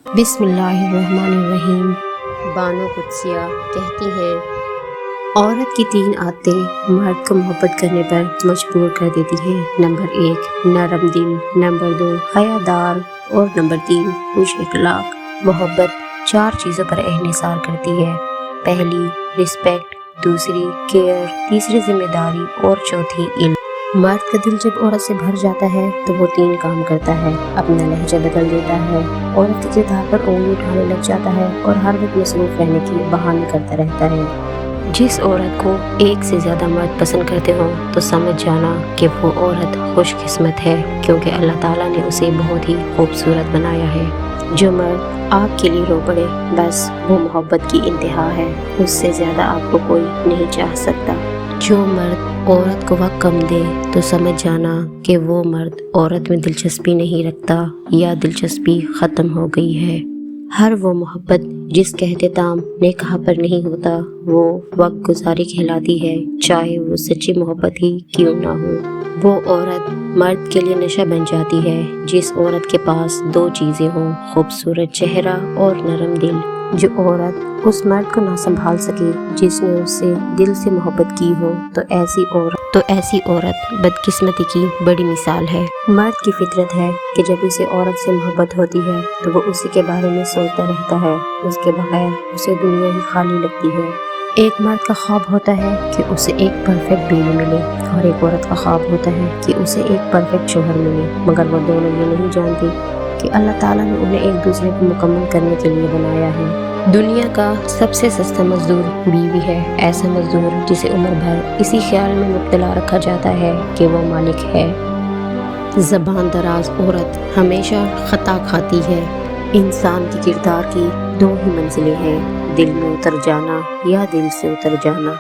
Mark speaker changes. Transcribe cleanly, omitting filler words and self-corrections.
Speaker 1: बिस्मिल्लाहिर्रहमानिर्रहीम। बानो कुद्सिया कहती हैं, औरत की 3 आदतें मर्द को मोहब्बत करने पर मजबूर कर देती हैं। नंबर 1 नरम दिल, नंबर 2 हयादार और नंबर 3 खुश अखलाक। मोहब्बत 4 चीज़ों पर इन्हिसार करती है। पहली रिस्पेक्ट, दूसरी केयर, तीसरी जिम्मेदारी और चौथी इल्म। मर्द का दिल जब औरत से भर जाता है तो वो 3 काम करता है। अपना लहजा बदल देता है, औरत के किरदार पर उंगली उठाने लग जाता है और हर वक्त मसरूफ रहने की बहाने करता रहता है। जिस औरत को एक से ज़्यादा मर्द पसंद करते हो तो समझ जाना कि वो औरत खुशकिस्मत है, क्योंकि अल्लाह ताला ने उसे बहुत ही खूबसूरत बनाया है। जो मर्द आपके लिए रो पड़े, बस वो मोहब्बत की इंतहा है। उससे ज़्यादा आपको कोई नहीं चाह सकता। जो मर्द औरत को वक्त कम दे तो समझ जाना कि वो मर्द औरत में दिलचस्पी नहीं रखता या दिलचस्पी ख़त्म हो गई है। हर वो मोहब्बत जिसका एहतिमाम निकाह पर नहीं होता वो वक्त गुजारी कहलाती है, चाहे वो सच्ची मोहब्बत ही क्यों ना हो। वो औरत मर्द के लिए नशा बन जाती है जिस औरत के पास 2 चीज़ें हों, खूबसूरत चेहरा और नरम दिल। जो औरत उस मर्द को ना संभाल सके जिसने उससे दिल से मोहब्बत की हो तो ऐसी औरत बदकिस्मती की बड़ी मिसाल है। मर्द की फितरत है कि जब उसे औरत से मोहब्बत होती है तो वो उसी के बारे में सोचता रहता है। उसके बगैर उसे दुनिया ही खाली लगती है। एक मर्द का ख्वाब होता है कि उसे एक परफेक्ट बीवी मिले और एक औरत का ख्वाब होता है कि उसे एक परफेक्ट शोहर मिले, मगर वो दोनों ये नहीं जानती कि अल्लाह ताला ने उन्हें एक दूसरे को मुकम्मल करने के लिए बनाया है। दुनिया का सबसे सस्ता मजदूर बीवी है, ऐसा मजदूर जिसे उम्र भर इसी ख्याल में मुब्तला रखा जाता है कि वो मालिक है। ज़बान दराज औरत हमेशा खता खाती है। इंसान के किरदार की 2 ही मंजिलें हैं, दिल में उतर जाना या दिल से उतर जाना।